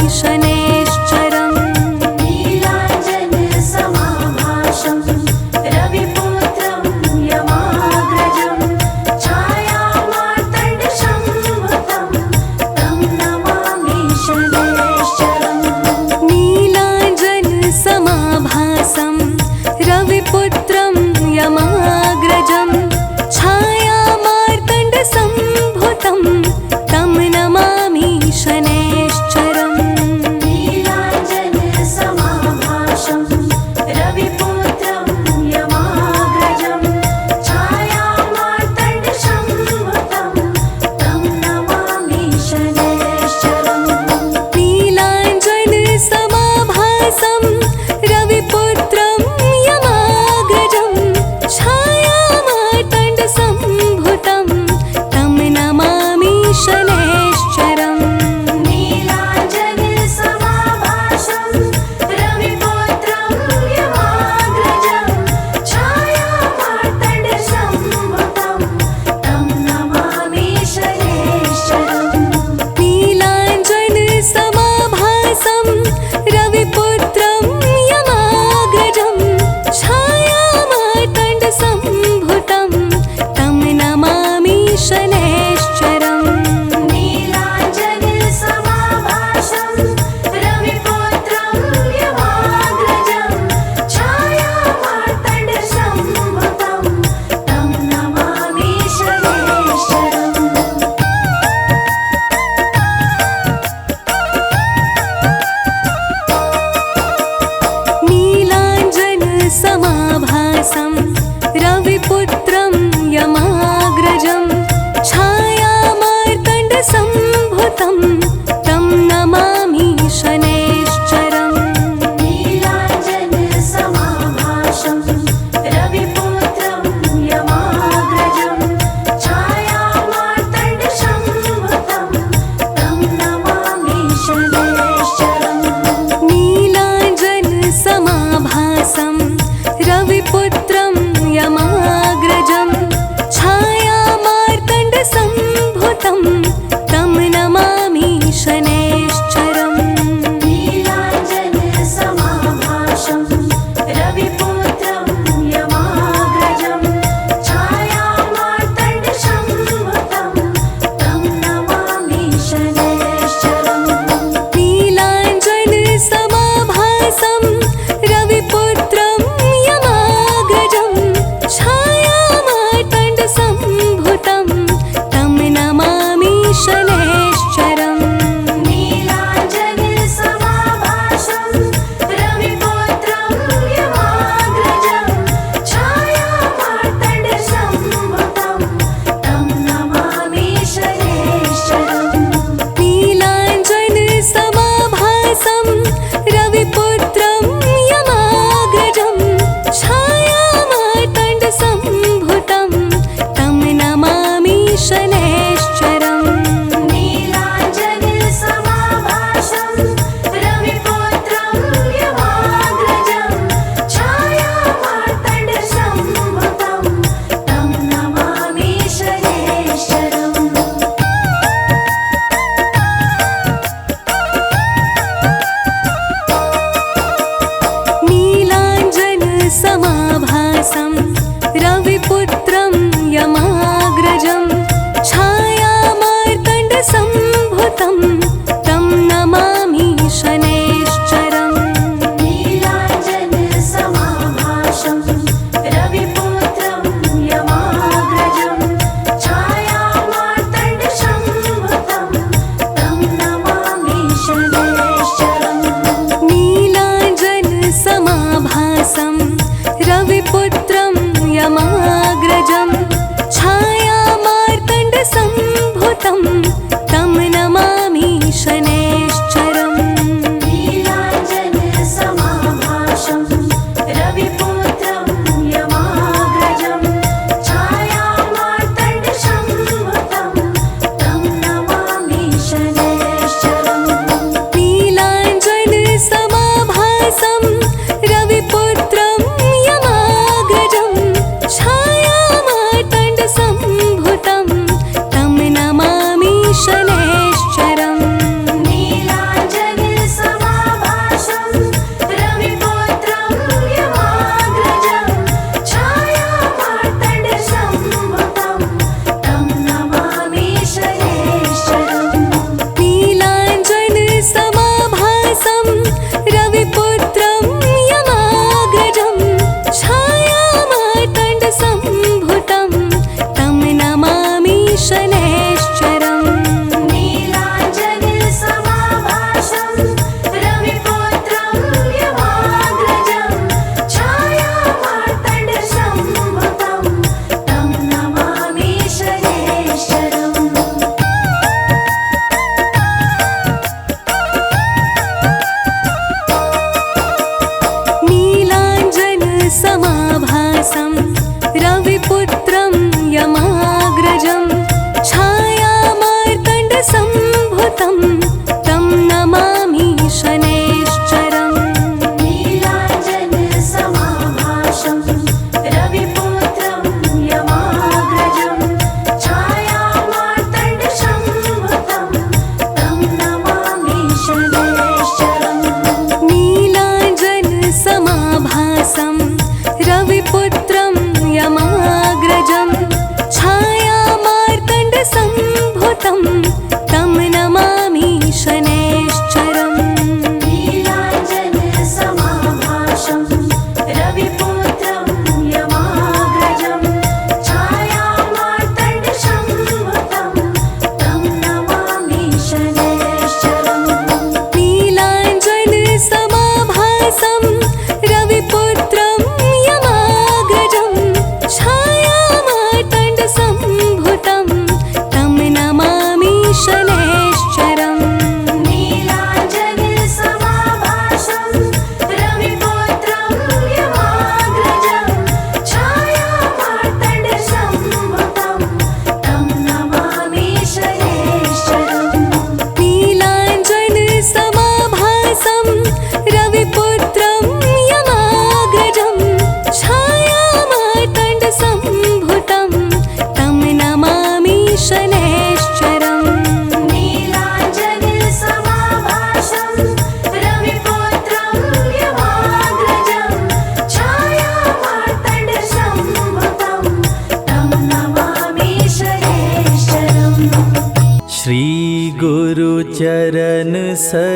शनैश्चरम् नीलाञ्जनसमाभासं रविपुत्रं यमाग्रजं छायामार्तण्डसंभुतं तं नमामि शनैश्चरम् नीलाञ्जनसमाभासं रविपुत्रं यमाग्रजं छायामार्तण्डसंभुतं तं नमामि शनैश्चरम्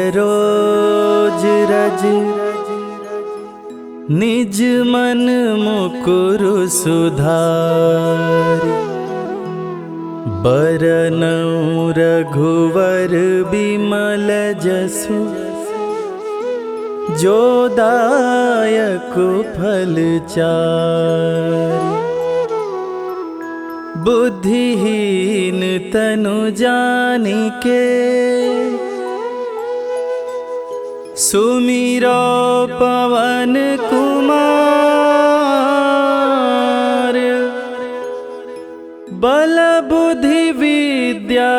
सरोज रज, निज मन मुकुर सुधारि। बरनउँ रघुवर बिमल जसु, जो दायक फल चारि। बुद्धिहीन तनु जानिके, सुमिरो पवन कुमार। बल बुद्धि विद्या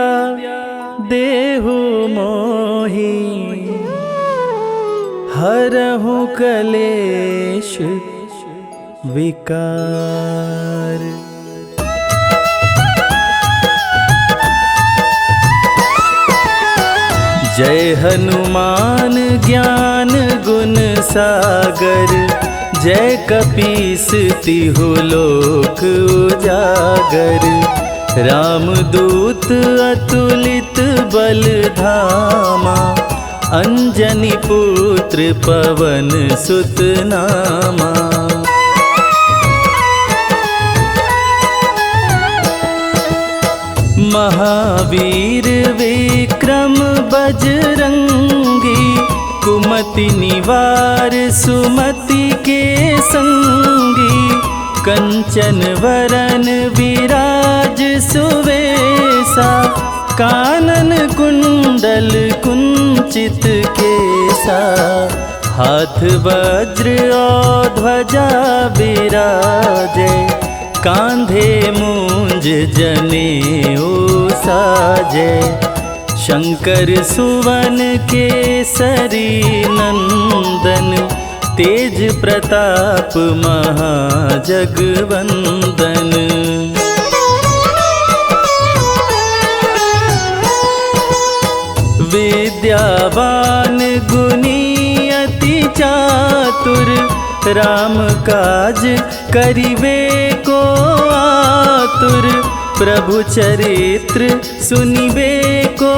देहु मोहि, हरहु कलेश विकार। जय हनुमान ज्ञान गुण सागर, जय कपीस तिहु लोक उजागर। रामदूत अतुलित बल धामा, अंजनी पुत्र पवन सुत नामा। महावीर विक्रम बजरंगी, कुमति निवार सुमति के संगी। कंचन वरन विराज सुवेसा, कानन कुंडल कुंचित केसा। हाथ वज्र और ध्वजा बिराजे, कांधे मूंज जनेऊ साजे। शंकर सुवन केसरी नंदन, तेज प्रताप महाजगवंदन। विद्यावान गुणी अति चातुर, राम काज करिवे को आतुर। प्रभु चरित्र सुनिवे को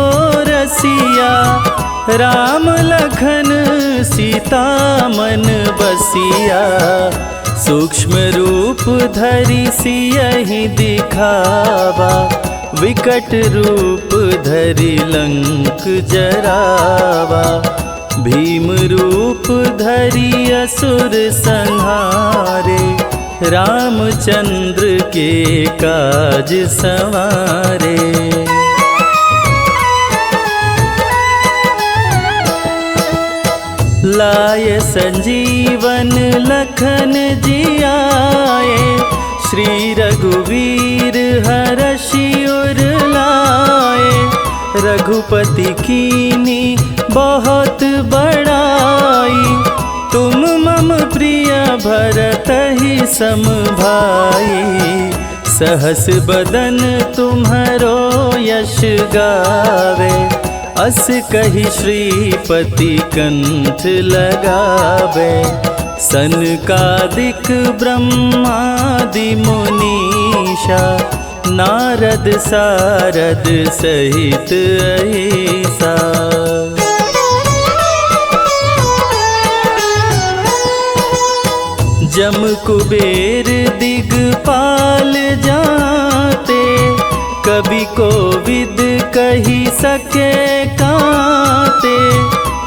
रसिया, राम लखन सीता मन बसिया। सूक्ष्म रूप धरि सियहि दिखावा, विकट रूप धरि लंक जरावा। भीम रूप धरि असुर संहारे, रामचंद्र के काज संवारे। लाय संजीवन लखन जियाए, श्री रघुवीर हरषि उर लाए। रघुपति कीनी बहुत बड़ाई, तुम मम प्रिय भरतहि सम भाई। सहस बदन तुम्हरो यश गावे, अस कहि श्रीपति कंठ लगावे। सनकादिक ब्रह्मादि मुनीषा, नारद सारद सहित अहिसा। जम कुबेर दिगपाल जाते, कवि कोविद कही सके काते।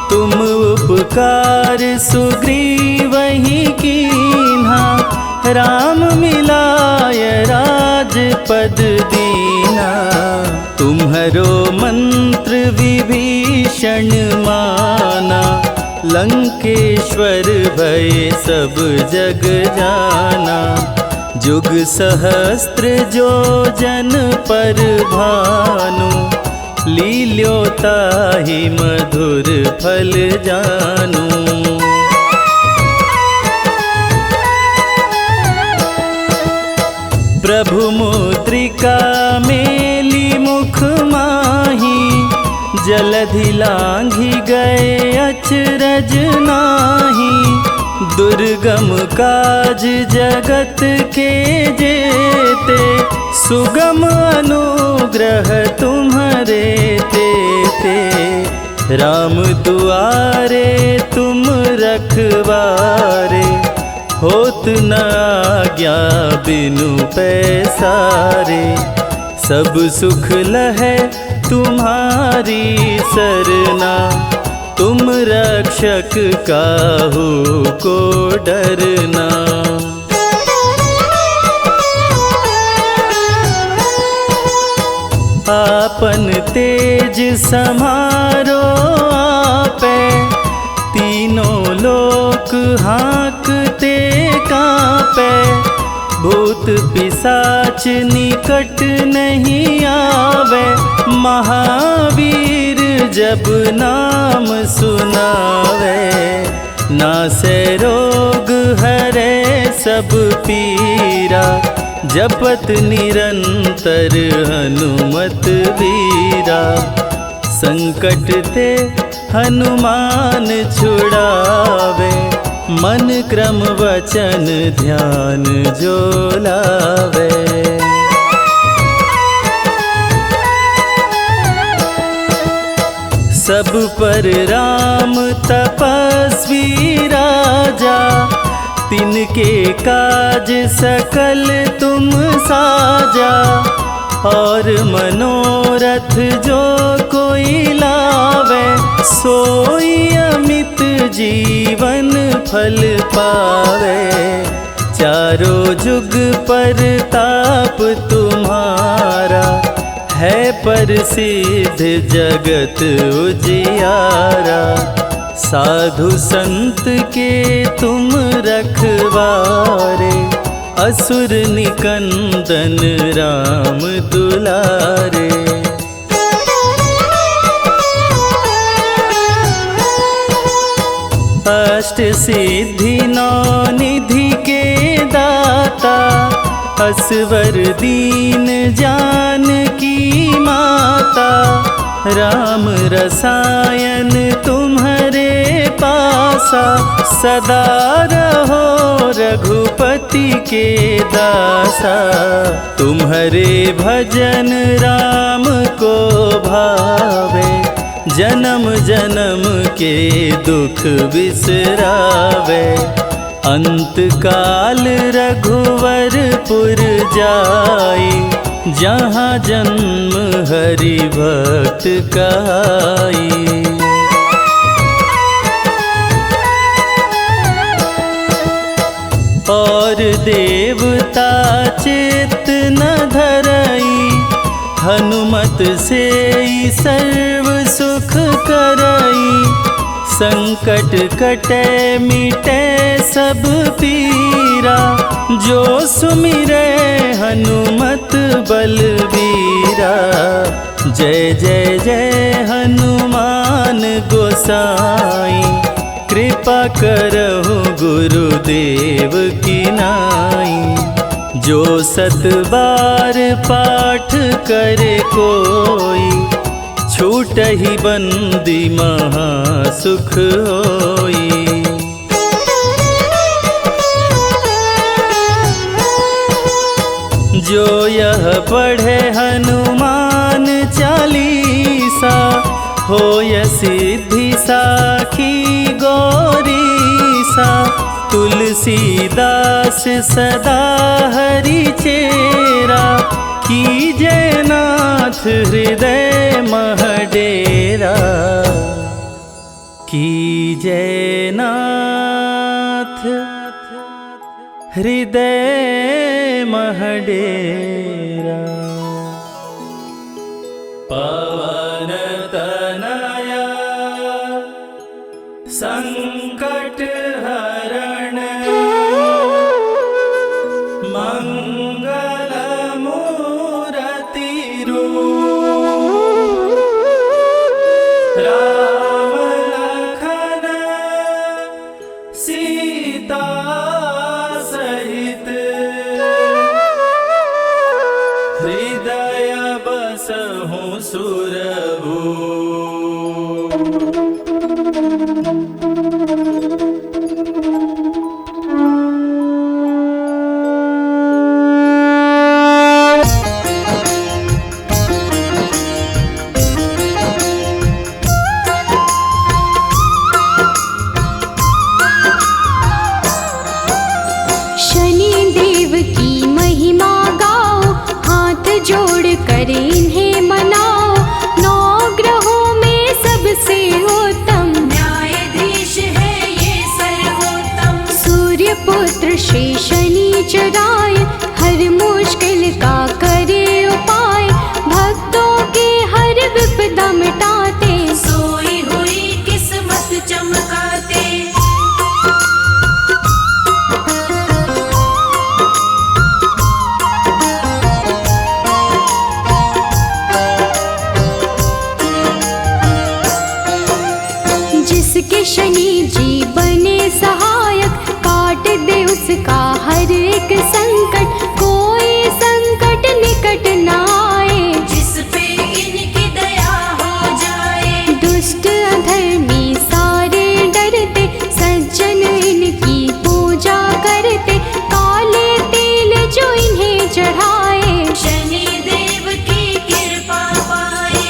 तुम उपकार सुग्रीवहि कीन्हा, राम मिलाय राजपद दीना। तुम्हरो मंत्र विभीषण माना, लंकेश्वर भय सब जग जाना। जुग सहस्त्र जो जन पर भानु, लील्योताहि मधुर फल जानू। प्रभु मुद्रिका मेली मुख माही, जलधि लांघि गए अचरज नाही। दुर्गम काज जगत के जेते, सुगम अनुग्रह तुम्हरे तेते। राम दुआरे तुम रखवारे, होत न आज्ञा बिनु पैसारे। सब सुख लहै तुम्हारी सरना, तुम रक्षक काहू को डरना। आपन तेज समारो आपे, तीनों लोक हाँकते कांपे। भूत पिशाच निकट नहीं आवे, महावीर जब नाम सुनावे। नासे रोग हरे सब पीरा, जपत निरंतर हनुमत वीरा। संकट ते हनुमान छुड़ावे, मन क्रम वचन ध्यान जो लावे। सब पर राम तपस्वी राजा, तिनके काज सकल तुम साजा। और मनोरथ जो कोई लावे, सोई अमित जीवन फल पावे। चारों जुग पर ताप तुम्हारा, है प्रसिद्ध जगत उजियारा। साधु संत के तुम रखवारे, असुर निकंदन राम दुलारे। अष्ट सिद्धि नौ निधि के दाता, असवर दीन जानकी माता। राम रसायन तुम्हारे पासा, सदा रहो रघुपति के दासा। तुम्हारे भजन राम को भावे, जन्म जन्म के दुख बिसरावे। अंत काल रघुवरपुर जाई, जहाँ जन्म हरि भक्त कहाई। और देवता चित्त न धरई, हनुमत से सर्व सुख करई। संकट कटे मिटे सब पीरा, जो सुमिरे हनुमत बलबीरा। जय जय जय हनुमान गोसाई, कृपा करहु गुरुदेव की नाई। जो सत बार पाठ करे कोई, छूटहि बंदी महा सुख होई। जो यह पढ़े हनुमान चालीसा, होय सिद्धि साखी गौरीसा। तुलसीदास सदा हरि चेरा, कीजय नाथ हृदय मह डेरा। कीजय नाथ हृदय मह डेरा। पवन तनया संकट हरण, मंगल मूरति रूप। राम लखन सीता सहित, हृदय बसहु सुरभूप। श्री शनिचराय, हर मुश्किल का करे उपाय, भक्तों की हर विपदा मिटाते, सोई हुई किस्मत चमकाते। जिसके शनि जी बने सहायक, काट दे उसका हर एक संकट, कोई संकट निकट न आए, जिस पे इनकी दया हो जाए। दुष्ट अधर्मी सारे डरते, सज्जन इनकी पूजा करते, काले तेल जो इन्हें चढ़ाए, शनि देव की कृपा पाए।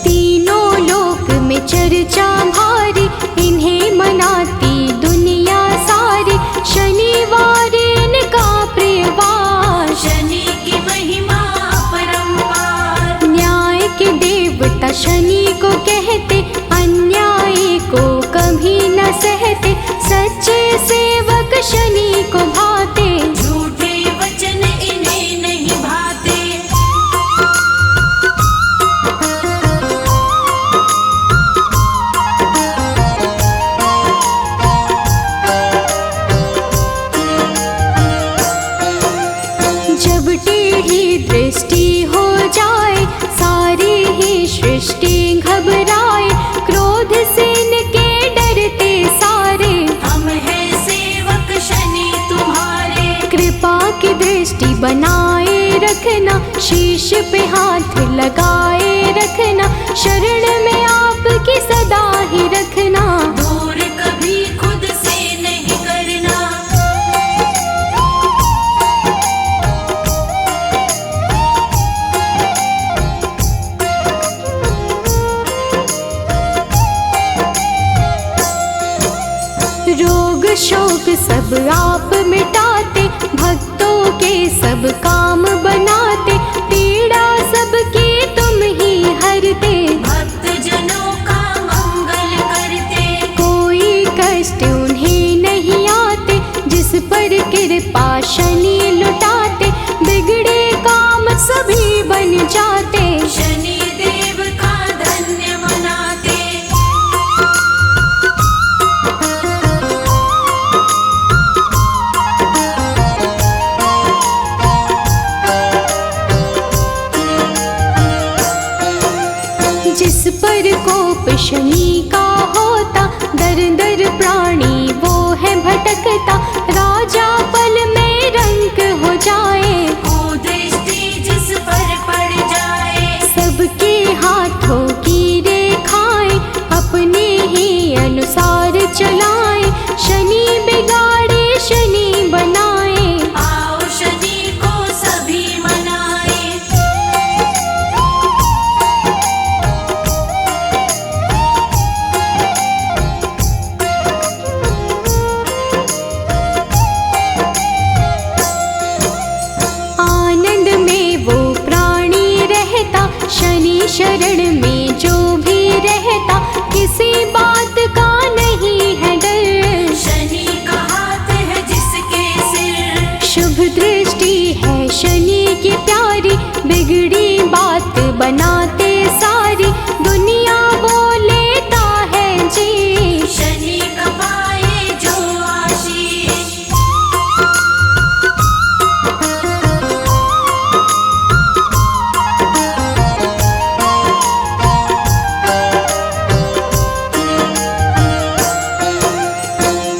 तीनों लोक में चर्चा भारी, इन्हें मनाती दुनिया सारी, शनिवार इनका प्रियवार, शनि की महिमा अपरंपार। न्याय के देवता शनि को कहते, अन्याय को कभी न सहते, सच्चे सेवक शनि को भाते, झूठे वचन इन्हें नहीं भाते। जब टेढ़ी दृष्टि हो जाए, सारी ही सृष्टि घबराए, क्रोध से इनके डरते सारे, हम हैं सेवक शनि तुम्हारे। कृपा की दृष्टि बनाए रखना, शीश पे हाथ लगाए रखना, शरण में आपकी सदा ही रखना, दूर कभी खुद से नहीं करना। रोग शोक सब आप मिटाते, भक्तों के सब काम बनाते, पीड़ा सबकी तुम ही हरते, भक्त जनों का मंगल करते। कोई कष्ट उन्हें नहीं आते, जिस पर कृपा शनि लुटाते, बिगड़े काम सभी बन जाते, शनि देव का धन्य मनाते। जिस पर कोप शनि का होता, दर दर प्राणी वो है भटकता, राजा पल में रंक हो जाए, कुदृष्टि जिस पर पड़ जाए। सबके हाथों की रेखाएं अपने ही अनुसार चलाएं, शनि बिगाड़े शनि बनाए, आओ शनि को सभी मनाए। आनंद में वो प्राणी रहता, शनि शरण में जो भी रहता, किसी बात का नहीं है डर, शनि का हाथ है जिसके सिर। शुभ दृष्टि है शनि की प्यारी, बिगड़ी बात बनाते सारी, दुनिया बोलेता है जी, शनि का पाए जो आशीष।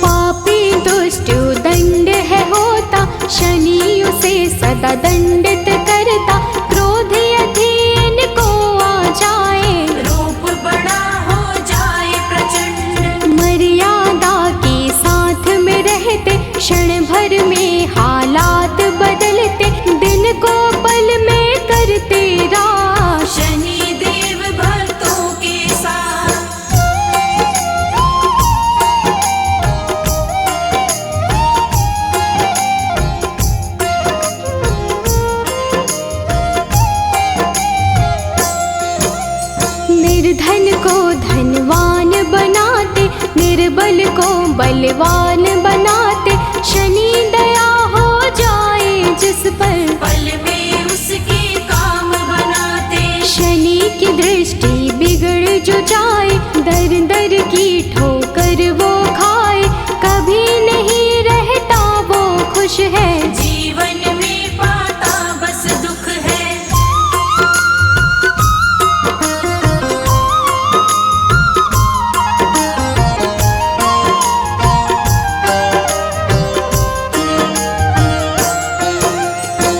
पापी दुष्ट दंड है होता, शनि उसे सदा दंडित करता, क्रोध अधीन को आ जाए, रूप बड़ा हो जाए प्रचंड। मर्यादा के साथ में रहते, क्षण भर में हालात बदलते, दिन को पल में करते राश, शनि देव भक्तों के साथ। बलवान बनाते, शनि दया हो जाए जिस पर, पल में उसके काम बनाते। शनि की दृष्टि बिगड़ जो जाए, दर दर की ठोकर वो खाए, कभी नहीं रहता वो खुश है, जीवन में पाता बस दुख है।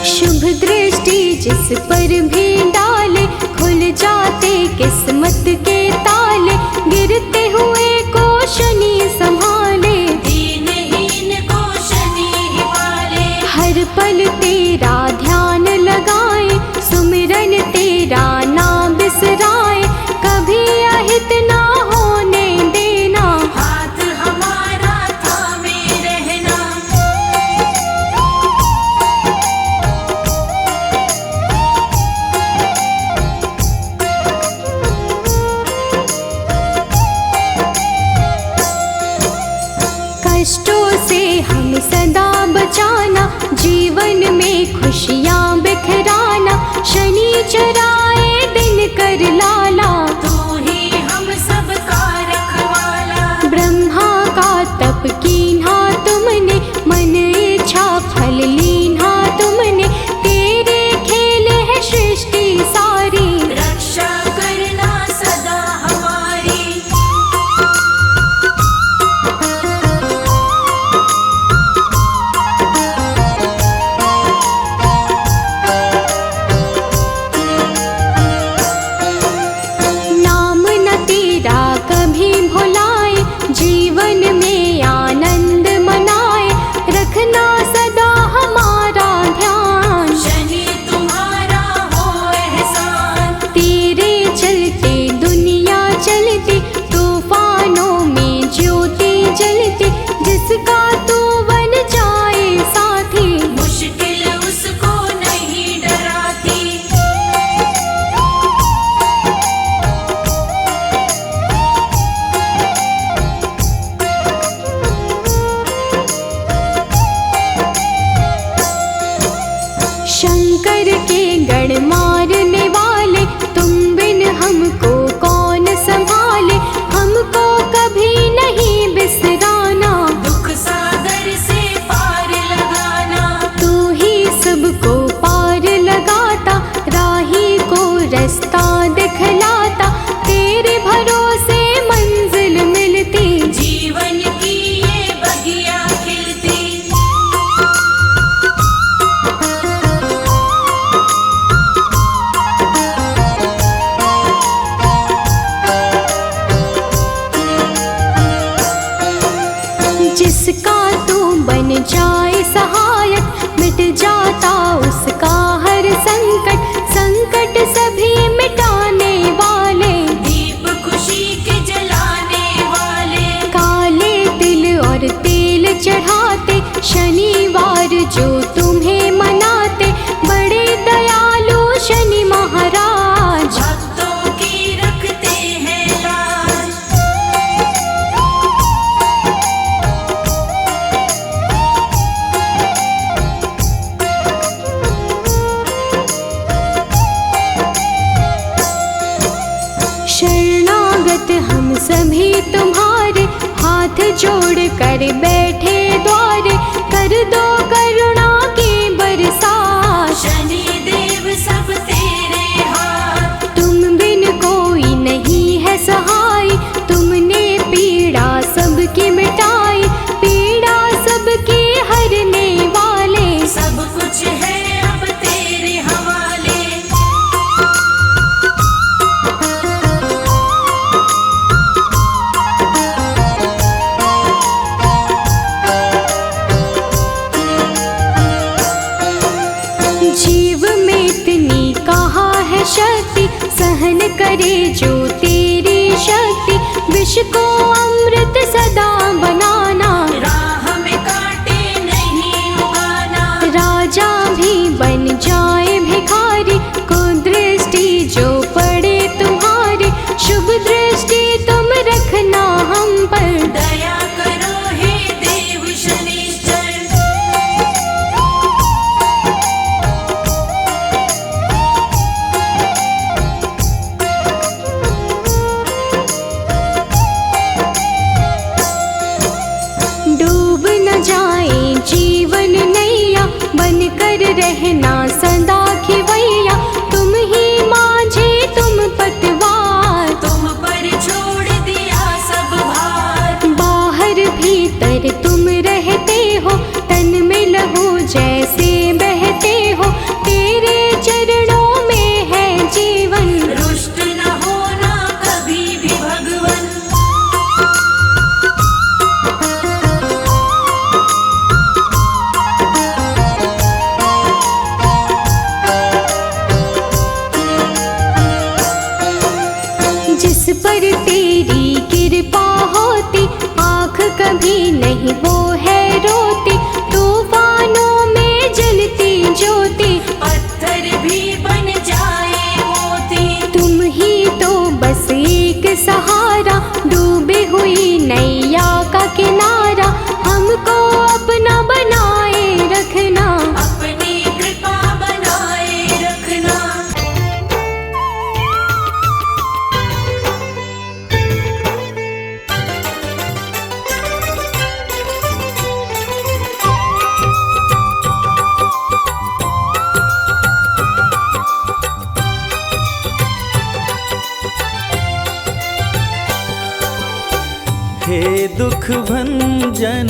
शुभ दृष्टि जिस पर भी डाले, खुल जाते किस्मत के ताले, गिरते हुए को शनि संभाले, दीनहीन को शनि ही पाले। हर पल तेरा ध्यान लगाए, सुमिरन तेरा ना बिसराए, कभी अहित ना होने देना, हाथ हमारा थामे रहना। कष्टों से हम सदा बचाना, जीवन में खुशियाँ बिखराना, शनि चराए दिन कर लाला, तू ही हम सबका रखवाला। ब्रह्मा का तप कीन्हा तुमने, मन इच्छा फल लीन्हा तुमने, तेरे खेल है सृष्टि सारी, रक्षा करना सदा हमारी। नाम न तेरा कभी भुलाए, जीवन में आनंद मनाए, रखना सदा हमारा ध्यान, शनि तुम्हारा हो एहसान। तेरे चलते दुनिया चलती, तूफानों में ज्योति जलती, जिसका तू बन जाए साथी, मुश्किल उसको नहीं डराती। शंकर के गण मारने वाले, तुम बिन हमको कौन संभाले, हमको कभी नहीं बिसराना, दुख सागर से पार लगाना। तू ही सबको पार लगाता, राही को रास्ता दिखलाता, तेरे भरोसे मंजिल मिलती, जीवन की ये बगिया खिलती। जिसका तू बन जाए सहायक, मिट जाता उसका हर संकट, संकट सभी मिटाने वाले, दीप खुशी के जलाने वाले। काले तिल और तेल चढ़ाते, शनिवार जो तुम्हें मनाते, बड़े दयालु शनि महाराज, भक्तों की रखते हैं लाज। शरणागत हम सभी तुम्हारे, हाथ जोड़ कर बैठे द्वारे, कर दो करुणा की बरसात, शनि देव सब तेरे हाथ। तुम बिन कोई नहीं है सहाय, तुमने पीड़ा सबकी मिटाई, पीड़ा सबकी हरने वाले, सब कुछ है अब तेरे हवाले। जीव में इतनी कहाँ है शक्ति, सहन करे जो तेरी शक्ति, विष को अमृत सदा बनाना, राह में कांटे नहीं उगाना। राजा भी बन जाए भिखारी, को दृष्टि जो पड़े तुम्हारी, शुभ दृष्टि तुम रखना हम पर, दया करो हे डूब न जाए जीवन नैया, बन कर रहना सदा खिवैया। तुम ही माझे तुम पतवार, तुम पर छोड़ दिया सब भार। बाहर भीतर तुम रहते हो, तन में लहू जैसे बहते हो। तेरे चरणों में है जीवन, रुष्ट न होना कभी भी भगवन। जिस पर तेरी कृपा होती, आँख कभी नहीं वो है रोती। तूफानों में जलती ज्योति, पत्थर भी बन जाए मोती। तुम ही तो बस एक सहारा, डूबे हुई नैया का किनारा। हमको अपना बनाए रखना, अपनी कृपा बनाए रखना। हे दुख भंजन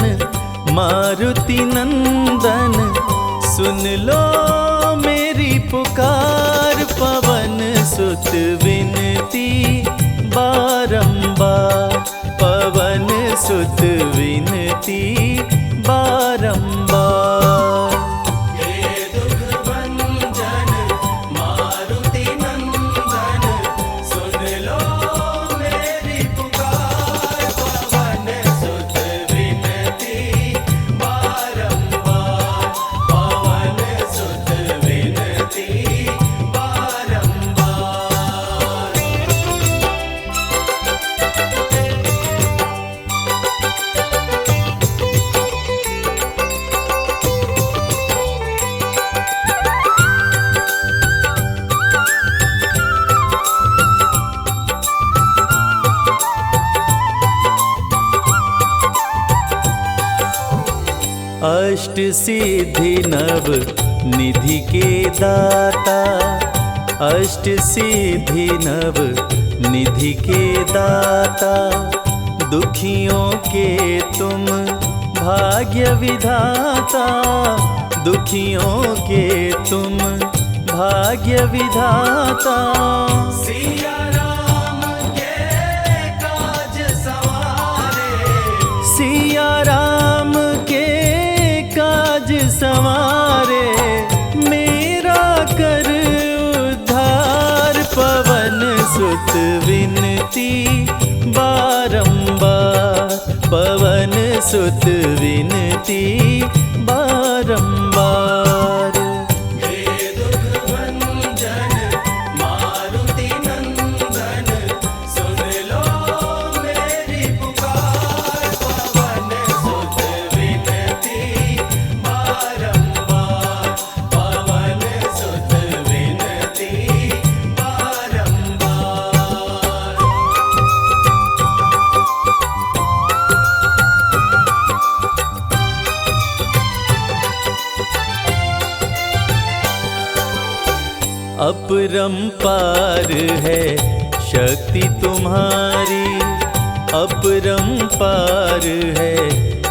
मारुति नंदन, सुन लो मेरी पुकार। पवन सुत विनती बारंबार, पवन सुत विनती बारंबार। हे दुख भंजन मारुति नंदन, सुन लो मेरी पुकार। पवन सुत विनती बारंबार, पवन सुत विनती बारंबार। अष्ट सिद्धि नव निधि के दाता, अष्ट सिद्धि नव निधि के दाता। दुखियों के तुम भाग्य विधाता, दुखियों के तुम भाग्य विधाता। सिया राम के काज सवारे, सिया राम के काज संवारे। मेरा कर उद्धार, पवन सुत विनती बारंबार, पवन सुत विनती बारंबार। हे दुख भंजन मारुति नंदन, सुन लो मेरी पुकार। पवन सुत विनती बारंबार, पवन सुत विनती बारंबार। अपरंपार है शक्ति तुम्हारी, अपरंपार है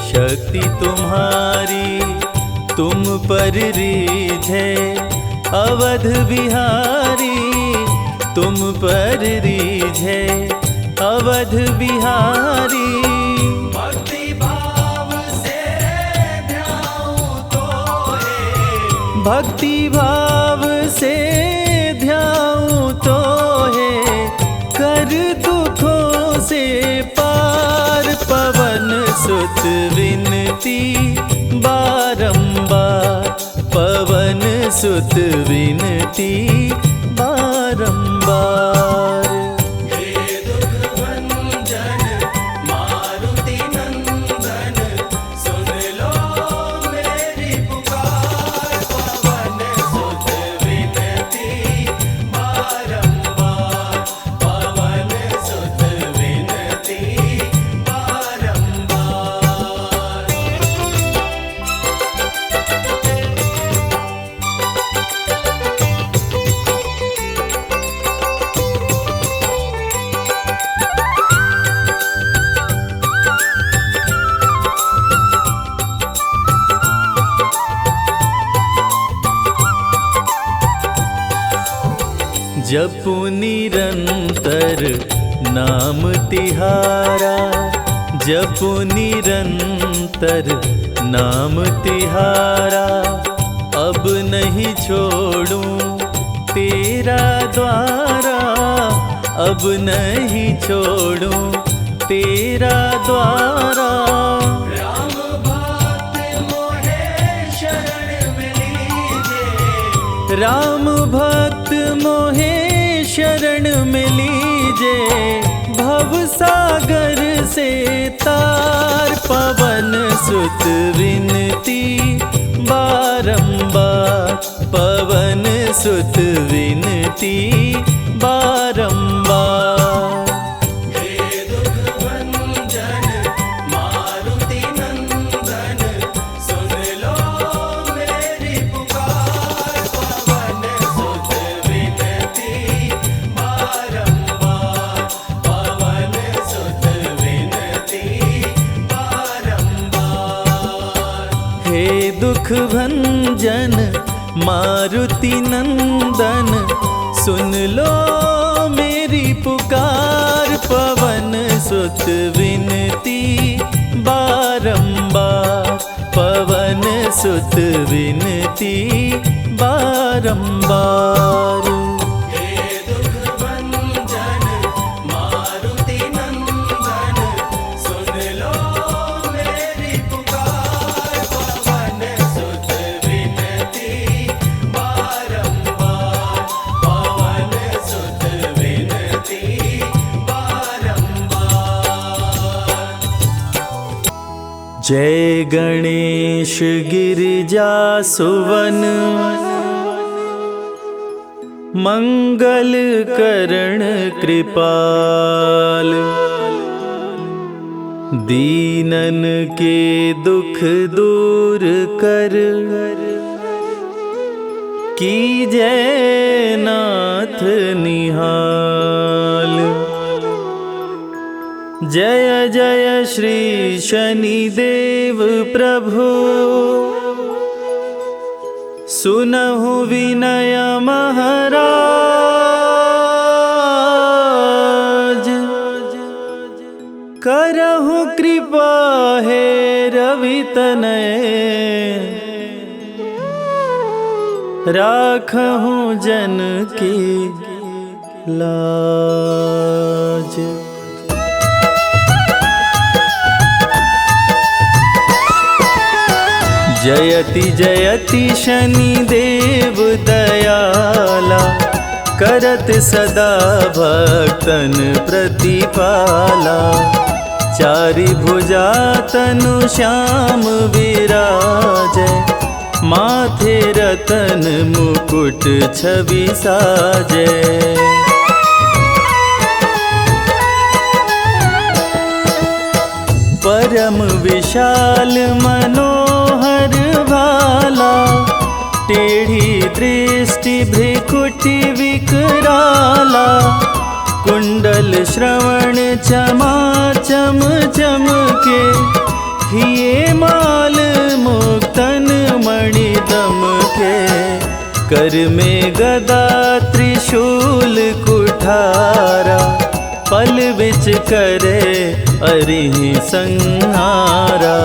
शक्ति तुम्हारी। तुम पर रीझे अवध बिहारी, तुम पर रीझे अवध बिहारी। भक्ति भाव से ध्याऊं तोहे, भक्ति भाव से ध्याऊं तोहे। कर दुखों से पार, पवन सुत विनती बारंबार, पवन सुत विनती बारंबार। हे दुख भंजन मारुति नंदन, सुन लो मेरी पुकार। पवन सुत विनती बारंबार, पवन सुत विनती बारंबार। जपु निरंतर नाम तिहारा, जपु निरंतर नाम तिहारा। अब नहीं छोड़ूं तेरा द्वारा, अब नहीं छोड़ूं तेरा द्वारा। राम भक्त मोहे शरण में लीजे, राम भक्त मोहे शरण में लीजे। भव सागर से तार, पवन सुत विनती बारंबार, पवन सुत विनती बारंबार। हे दुख भंजन मारुति नंदन, सुन लो मेरी पुकार। पवन सुत विनती बारंबार, पवन सुत विनती बारंबार। हे दुख भंजन मारुति नंदन, सुन लो मेरी पुकार। पवन सुत विनती बारंबार, पवन सुत विनती बारंबार। हे दुख भंजन मारुति नंदन, सुन लो मेरी पुकार। पवन सुत विनती बारंबार, पवन सुत विनती बारंबार। जय गणेश गिरिजा सुवन, मंगल करण कृपाल। दीनन के दुख दूर कर, कीजय नाथ निहाल। जय जय श्री शनिदेव प्रभु, सुनहु विनय महाराज। करहु कृपा हे रवि तनय, राखहु जन की लाज। जयति जयति शनिदेव दयाला, करत सदा भक्तन प्रतिपाला। चारि भुजा तनु श्याम विराजै, माथे रतन मुकुट छवि साजै। परम विशाल मनोहर भाला, टेढ़ी दृष्टि भ्रिकुटि विकराला। कुंडल श्रवण चमाचम चमके, हिये माल मुक्तन मणि दमके। कर में गदा त्रिशूल कुठारा, पल बिच करे अरिहि संहारा।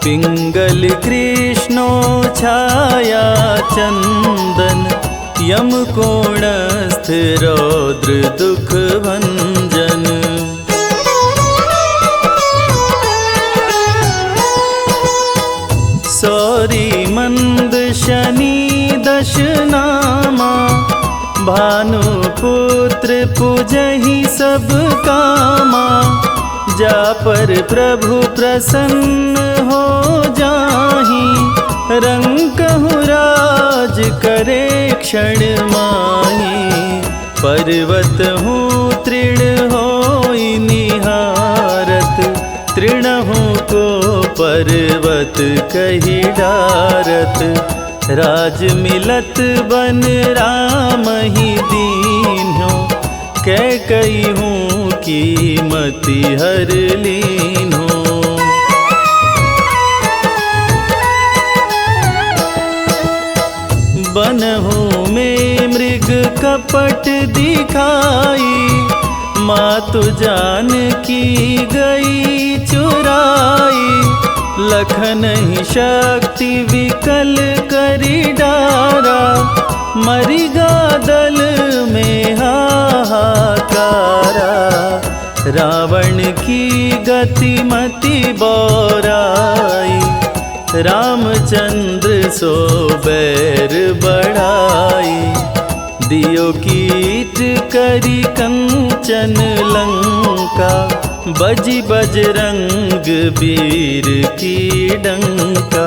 पिंगल कृष्णो छाया चंदन, यम कोणस्थ रौद्र दुख भंजन। सौरी मंद शनि दश नामा, भानुपुत्र पूजहि सब कामा। जा पर प्रभु प्रसन्न हो जाहि, रंकहु राज करे क्षण माहि। पर्वत हूँ तृण होई निहारत, तृणहु को पर्वत कहि डारत। राज मिलत बन राम ही दीन्हो, कैकई हूँ कीमति हर लीन्हो। बनहु में मृग मृग कपट दिखाई, मातु जानकी गई चुराई। लखन ही शक्ति विकल करी डारा, मरिगा दल में हाहाकारा। रावण की गति मति बौराई, रामचंद्र सो बैर बढ़ाई। दियो कीट करी कंचन लंका, बजी बजरंग वीर की डंका।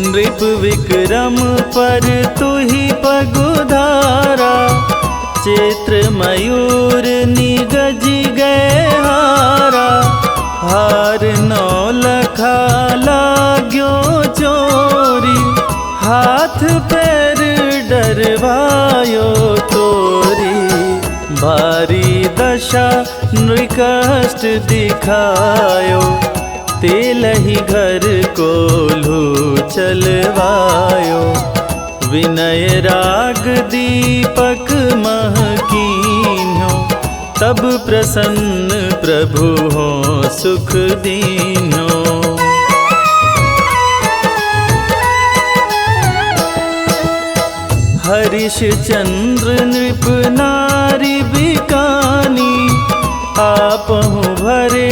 नृप विक्रम पर तुहि पगुधारा, चैत्र मयूर निगजी गए हारा। हार नौलखा लाग्यो चोरी, हाथ पैर डरवायो तोरी। भारी दशा नृकष्ट दिखायो, तेलहि घर कोल्हू चलवायो। विनय राग दीपक महकीन्हो, तब प्रसन्न प्रभु हो सुख दीन्हो। हरिश्चंद्र नृप नारी बिकानी, आपहु भरे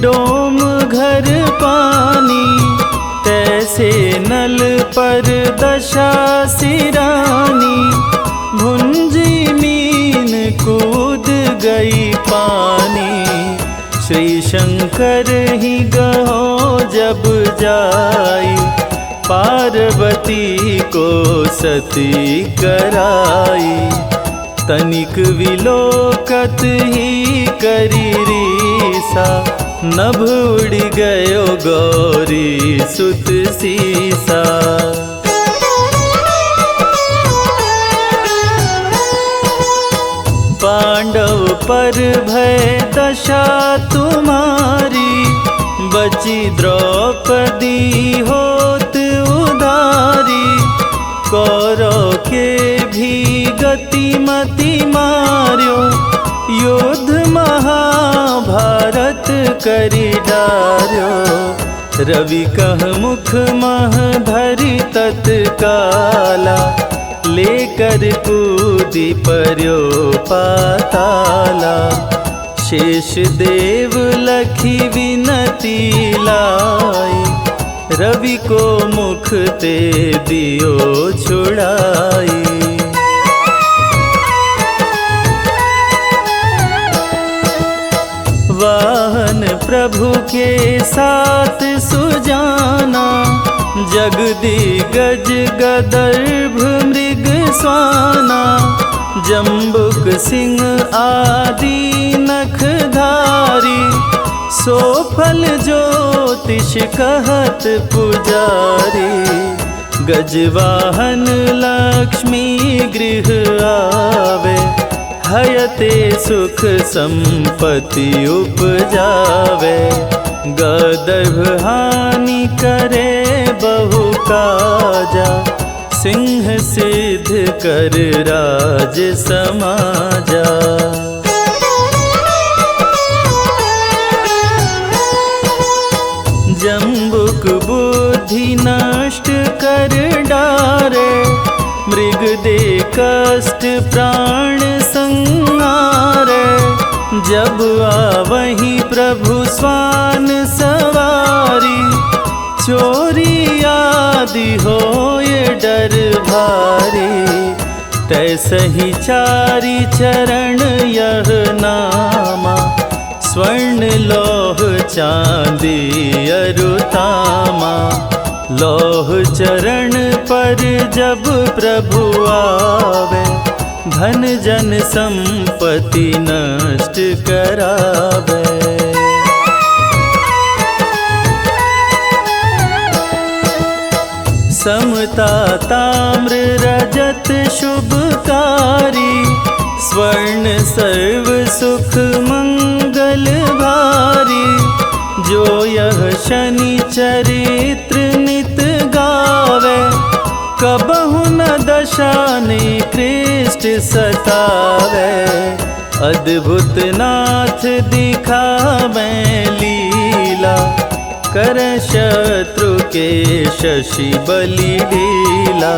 डोम घर पानी। तैसे नल पर दशा सिरानी, भुंजी मीन कूद गई पानी। श्री शंकर ही गहो जब जाई, पार्वती को सती कराई। तनिक विलोकत ही करी रीसा, नभ उड़ गयो गौरी सुत सीसा। पांडव पर भय दशा तुम्हारी, बची द्रौपदी होत उधारी। कौरव के भी गति मति मार्यो, युद्ध महाभारत करी डार्यो। रवि कह मुख मह धरि तत्काला, लेकर कूदी पर्यो पाताला। शेष देव लखी विनती लाई, रवि को मुख ते दियो छुड़ाई। वाहन प्रभु के साथ सुजाना, जगदिगज गदर्भ मृग स्वाना। जम्बुक सिंह आदि नखधारी, सो फल ज्योतिष कहत पुजारी। गजवाहन लक्ष्मी गृह आवे, हयते सुख संपत्ति उपजावे। गदर्भ हानि करे बहु काजा, सिंह सिद्ध कर राज समाजा। जम्बुक बुद्धि नष्ट कर डारे, मृग दे कष्ट प्राण संहारे। जब आवहि प्रभु स्वान सवारी, चोरी आदि होए डर भारी। तैसहि चारि चरण यह नामा, स्वर्ण लौह चांदी अरुतामा। लौह चरण पर जब प्रभु आवे, धन जन संपत्ति नष्ट करावे। समता ताम्र रजत शुभकारी, स्वर्ण सर्व सुख मंगल भारी। जो यह शनि चरित्र नित कबहु न दशा निकृष्ट सतावे, अद्भुत नाथ दिखावे लीला, कर शत्रु के शशि बलि लीला।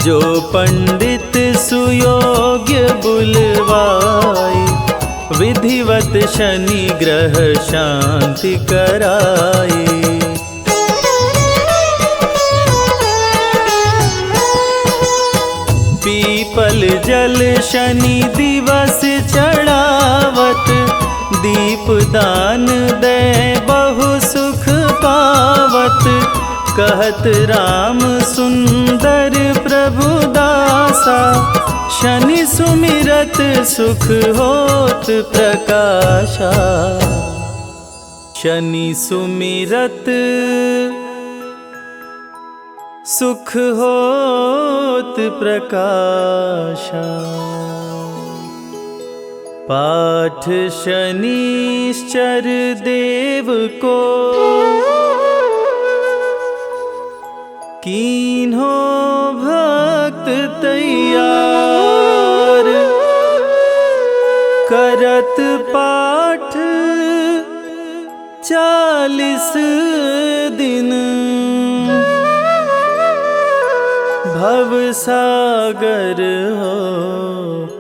जो पंडित सुयोग्य बुलवाई, विधिवत शनि ग्रह शांति कराई। पीपल जल शनि दिवस चढ़ावत, दीप दान दे बहु सुख पावत। कहत राम सुंदर प्रभु दासा, शनि सुमिरत सुख होत प्रकाशा। शनि सुमिरत सुख होत प्रकाशा। पाठ शनिश्चर देव को, कीन्हो भक्त तैयार। करत पाठ 40 दिन, भव सागर हो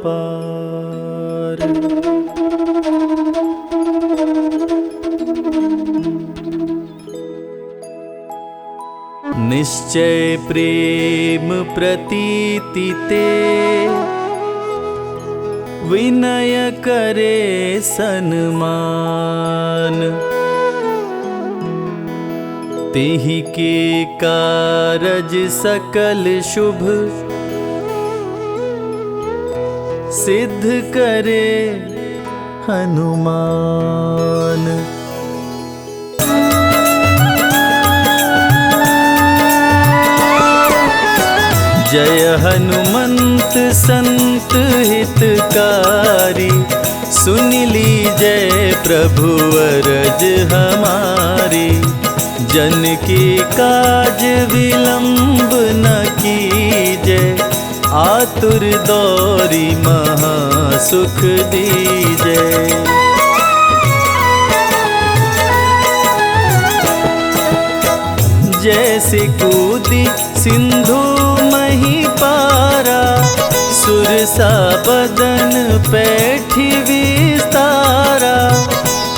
पार। निश्चय प्रेम प्रतीति ते, विनय करे सन्मान। तेहि के कारज सकल शुभ, सिद्ध करे हनुमान। जय हनुमंत संत हितकारी, सुन लीजय प्रभु अरज हमारी। जन के काज विलंब न कीजय, आतुर दौरी महा सुख दीजय। जैसे कूदी सिंधु मही पारा, सुरसा बदन पैठी विस्तारा।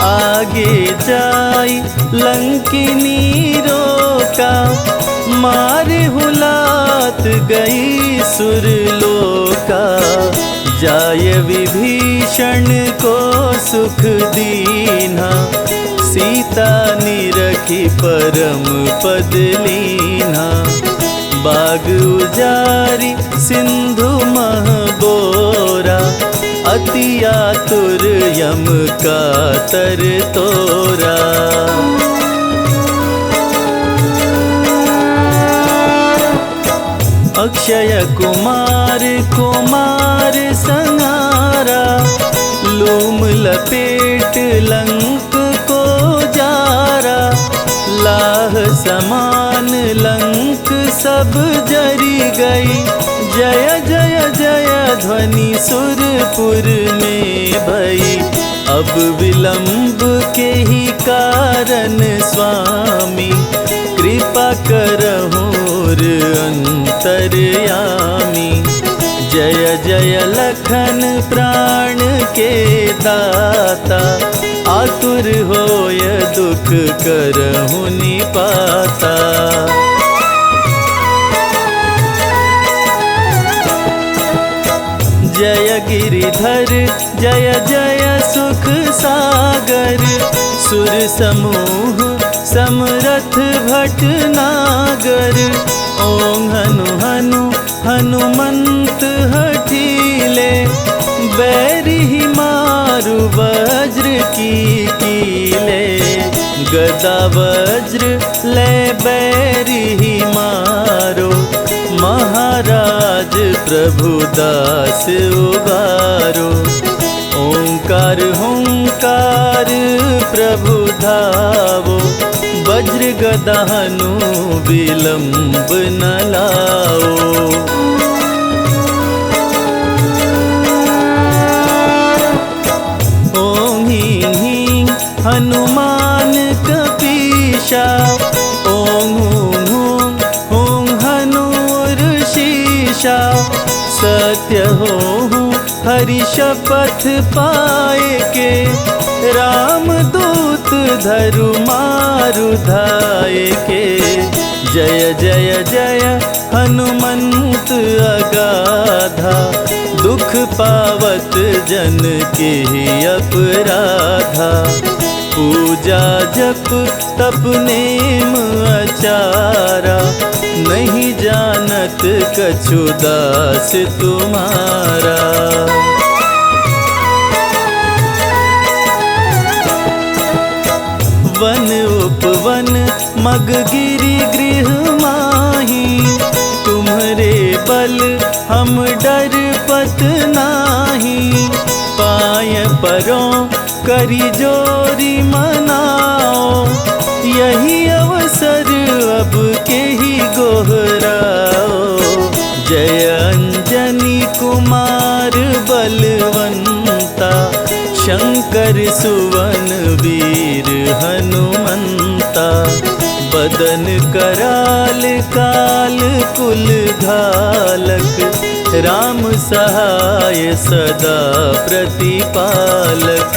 आगे जाई लंकिनी रोका, मारे हुलात गई सुरलोका। जाय विभीषण को सुख दीन्हा, सीता निरखी परम पद लीन्हा। बाग उजारी सिंधु मह बोरा, अति आतुर यम का तर तोरा। अक्षय कुमार कुमार संहारा, लूम लपेट लंक को जारा। लाह समान लंक सब जरी गई, जय जय जय ध्वनि सुरपुर में भई। अब विलंब के ही कारण स्वामी, कृपा करहुर अंतर्यामी। जय जय लखन प्राण के दाता, आतुर होय दुख करहु निपाता। जय गिरिधर जय जय सुख सागर, सुर समूह समरथ भटनागर। ओं हनु हनु हनुमंत हठीले, बैरी मारु वज्र की कीले। गदा वज्र ले बैरी मारो, महाराज प्रभु दास उबारो। ओंकार हुंकार प्रभु धावो, वज्र गदा हनु विलंब न लाओ। ओं ह्रीं ह्रीं हनुमान कपीशा, ओं हूं हूं हूं हनुर्शीशा। सत्य हो हरि शपथ पाए के, राम दूत धरु मारु धाये के। जय जय जय हनुमंत अगाधा, दुख पावत जन के अपराधा। पूजा जप तप नेम आचारा, नहीं जानत कछु दास तुम्हारा। वन उपवन मग गिरि गृह माही, तुम्हरे बल हम डर पत नाही। पाय परों करी जोरी मनाओ, यही अवसर अब के ही गोहराओ। जय अंजनी कुमार बलवंता, शंकर सुवन वीर हनुमंता। बदन कराल काल कुल घालक, राम सहाय सदा प्रतिपालक।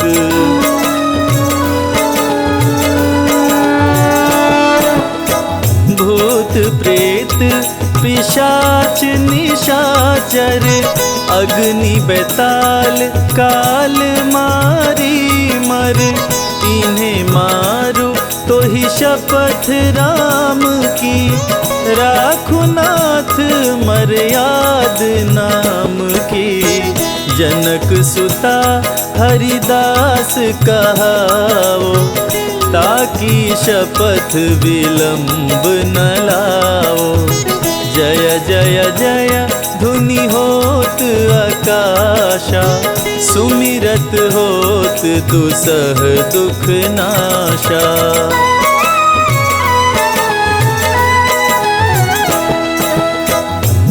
भूत प्रेत पिशाच निशाचर, अग्नि बेताल काल मारी मर। इन्हें मारो तो ही शपथ राम की, राखु नाथ मर्याद नाम की। जनक सुता हरिदास कहाओ, ताकि शपथ विलंब न लाओ। जय जय जय धुनि होत आकाशा, सुमिरत होत दुसह दुख नाशा।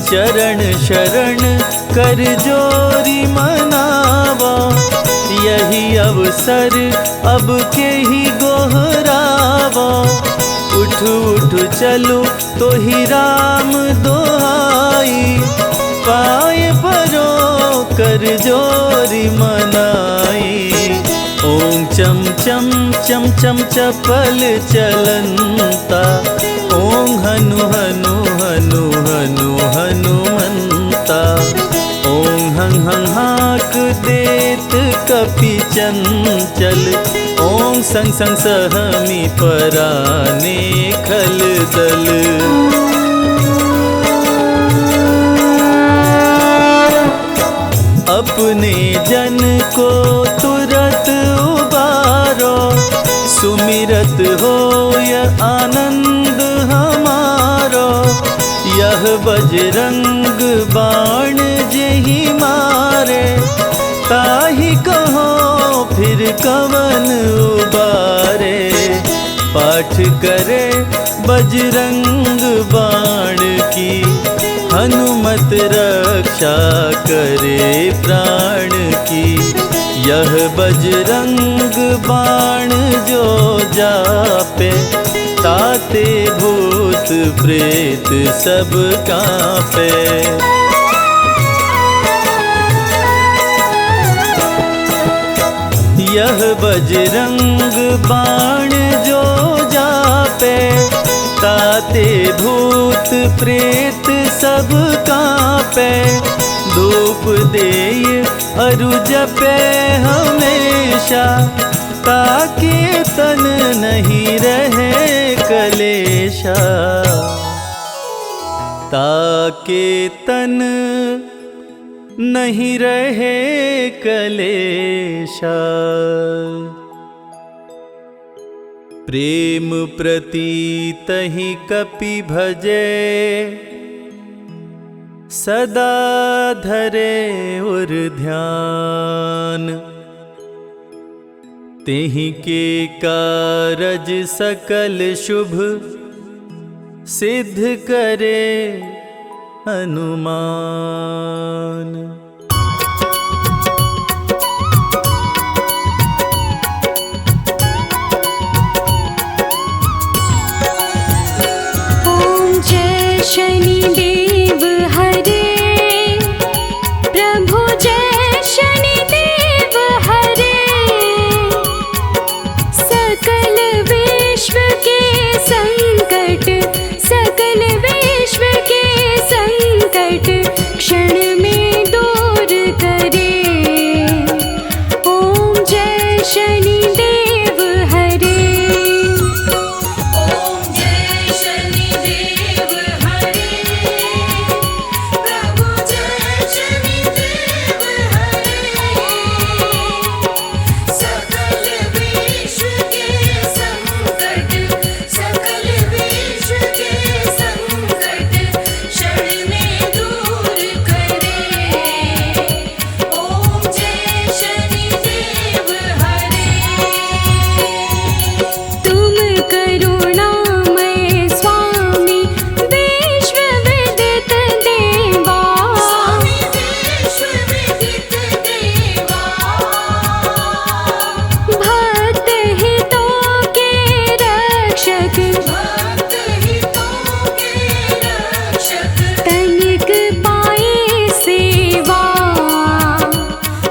चरण शरण कर जोरी मनावा, यही अवसर अब के ही गोहरावा। उठ उठ चलो तो ही राम दोहाई, पाए परो कर जोरी मनाई। ओम चम चम चम चम चपल चलंता, ओम हनु हनु हनु हनु हनुमंता। ओम हं हं हाक देत कपि चंचल, ओम संग संग सहमी पराने खल दल। अपने जन को तुरत उबारो, सुमिरत होय आनंद हमारो। यह बजरंग बाण जेहि मारे, ताहि कहो फिर कवन उबारे। पाठ करे बजरंग बाण की, हनुमत रक्षा करे प्राण की। यह बजरंग बाण जो जापे, ताते भूत प्रेत सब कांपे। यह बजरंग बाण जो जापे, ताते भूत प्रेत सब कांपे। धूप देय अरु जपे हमेशा, ताके तन नहीं रहे कलेशा। ताके तन नहीं रहे कलेशा। प्रेम प्रतीतहि कपि भजे, सदा धरे उर ध्यान। तेहि के कारज सकल शुभ सिद्ध करे हनुमान। ओम जय शनिदेव हरे, प्रभु जय शनिदेव हरे। सकल विश्व के संकट, सकल विश्व के संकट क्षण में दूर करे। ओम जय शनिदेव हरे। ओम जय शनिदेव हरे, प्रभु जय शनिदेव हरे। सकल विश्व के संकट, सकल विश्व के संकट क्षण में दूर करे। ओम जय शनिदेव हरे। तुम करुणामय स्वामी, विश्व विदित देवा। स्वामी विश्व विदित देवा, भक्त हितों के रक्षक, भक्त हितों के रक्षक। तनिक पाए सेवा।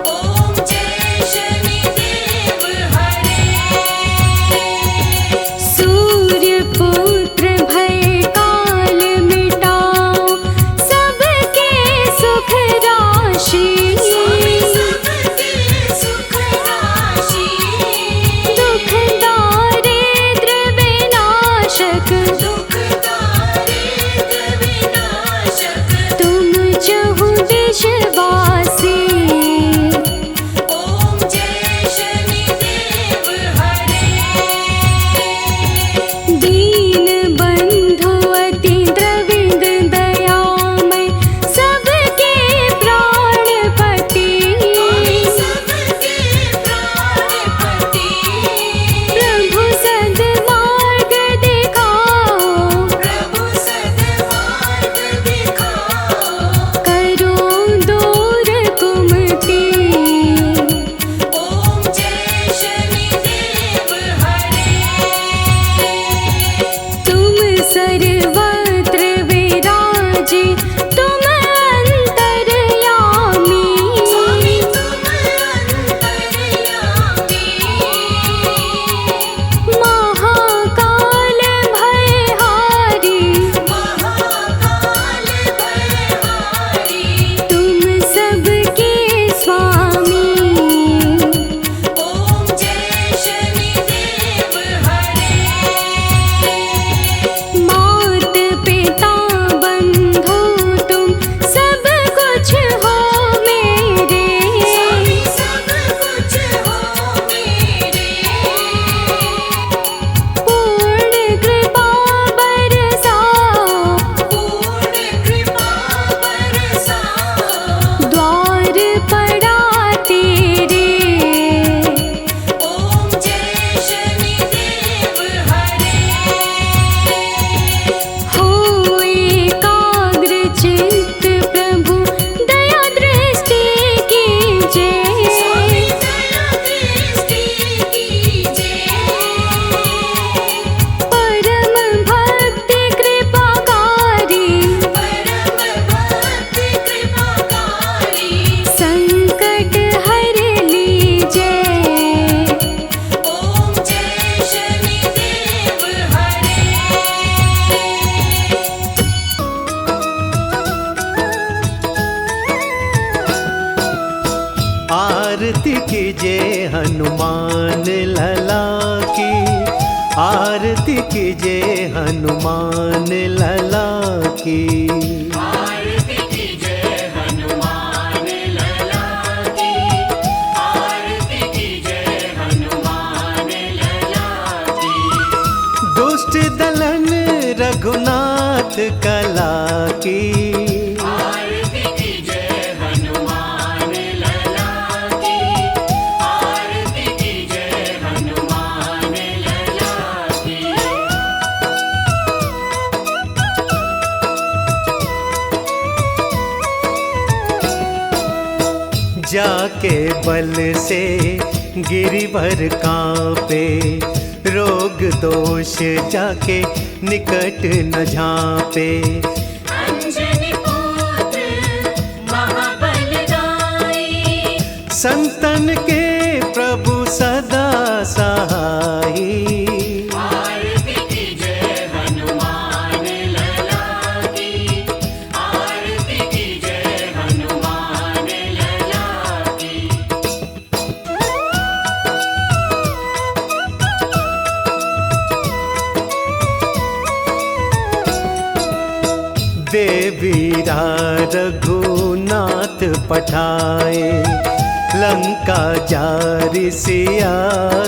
ओम जय शनिदेव हरे। सूर्य पुत्र भय काल मिटाओ, सबके सुख राशि। स्वामी सबके सुख राशि, दुख दारिद्र विनाशक, दुख दारिद्र विनाशक। तुम चहु दिश वासी। ओम जय शनिदेव हरे। दीन बंधु अति द्रविद दयामय, सबके प्राणपति। स्वामी सबके प्राणपति, प्रभु सद्मार्ग दिखाओ, प्रभु सद्मार्ग दिखाओ। करो दूर कुमति। ओम जय शनिदेव हरे। तुम सर्वत्र विराजे, तुम अंतर्यामी। स्वामी तुम अंतर्यामी, महाकाल भयहारी, महाकाल भयहारी। तुम सबके स्वामी। ओम जय शनिदेव हरे। मात पिता बंधु तुम सब कुछ हो मेरे। स्वामी सब कुछ हो मेरे। पूर्ण कृपा बरसाओ, पूर्ण कृपा बरसाओ। द्वार पड़ा तेरे। ओम जय शनिदेव हरे। हो एकाग्र चित्त प्रभु, दया दृष्टि कीजिए। स्वामी दया दृष्टि कीजिए। परम भक्ति कृपाकारी, परम भक्ति कृपाकारी, संकट हर लीजिए। ओम जय शनिदेव हरे। आरती कीजिए हनुमान लला की, आरती कीजिए हनुमान लला की। आरती कीजिए हनुमान लला की, आरती कीजिए हनुमान लला की। दुष्ट दलन रघुनाथ कला की, आरती कीजिए हनुमान लला की, आरती कीजिए के बल से गिरिवर कांपे, रोग दोष जाके निकट न झांपे। अंजनी पुत्र महाबलदाई, संतन के प्रभु सदा सहाई। आरती कीजय हनुमान लला की, आरती कीजय हनुमान लला की। देवीरा रघुनाथ पठाए, लंका जारि सिया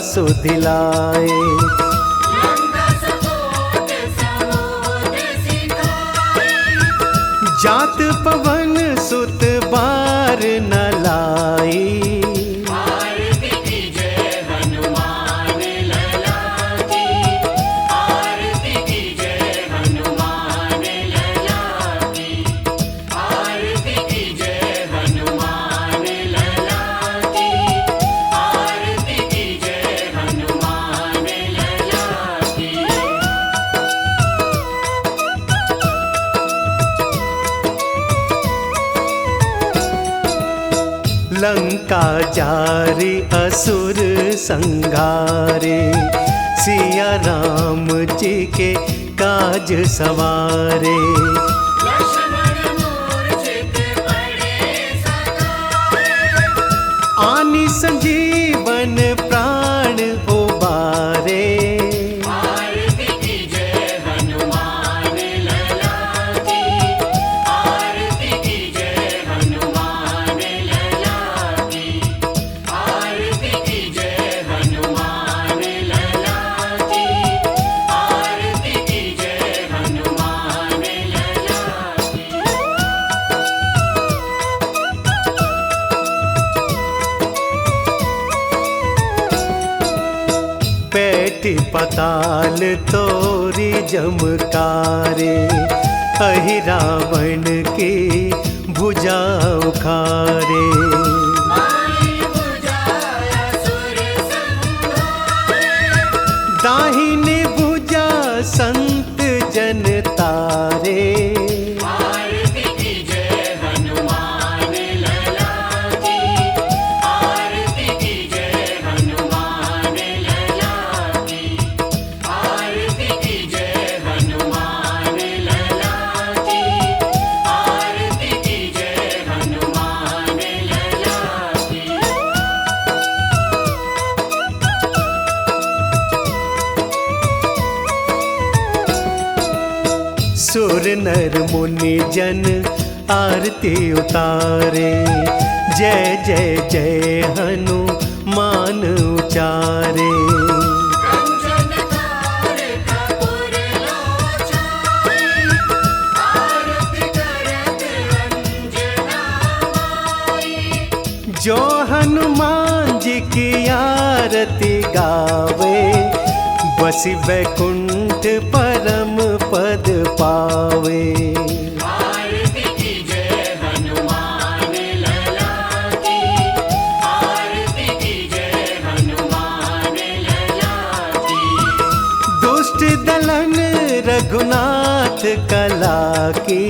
सुधिलाए। लंका सपोत समुद्र सिखाए, जात पवन सुत बार न लाई। आरती कीजय हनुमान लला की, आरती कीजय हनुमान लला की, आरती कीजय हनुमान लला की, आरती कीजय हनुमान लला की। लंका जारि असुर संगारे, सिया राम जी के काज सवारे। लक्ष्मण मूर्छित पड़े सकाए, आनि संजीवन प्राण उबारे। आरती कीजय हनुमान लला की, आरती कीजय हनुमान लला की, आरती कीजय हनुमान लला की, आरती कीजय हनुमान लला की। पैठी पताल तोरी जमकारे, अहि रावण की भुजा उखारे। माई बुझाया सुर संहारे, दाहिनी भुजा संत जन तारे। आरती कीजय हनुमान लला की, आरती कीजय हनुमान लला की, आरती कीजय हनुमान लला की, आरती कीजय हनुमान लला की। सुर नर मुनि जन आरती उतारे, जय जय जय हनुमान उचारे। कंचन तार कपूर लोचनाई, आरती करत अंजना माई। जो हनुमान जी की आरती गावे, बसी वैकुंठ परम पद पावे। आरती कीजय हनुमान लला की, आरती कीजय हनुमान लला की। दुष्ट दलन रघुनाथ कला की,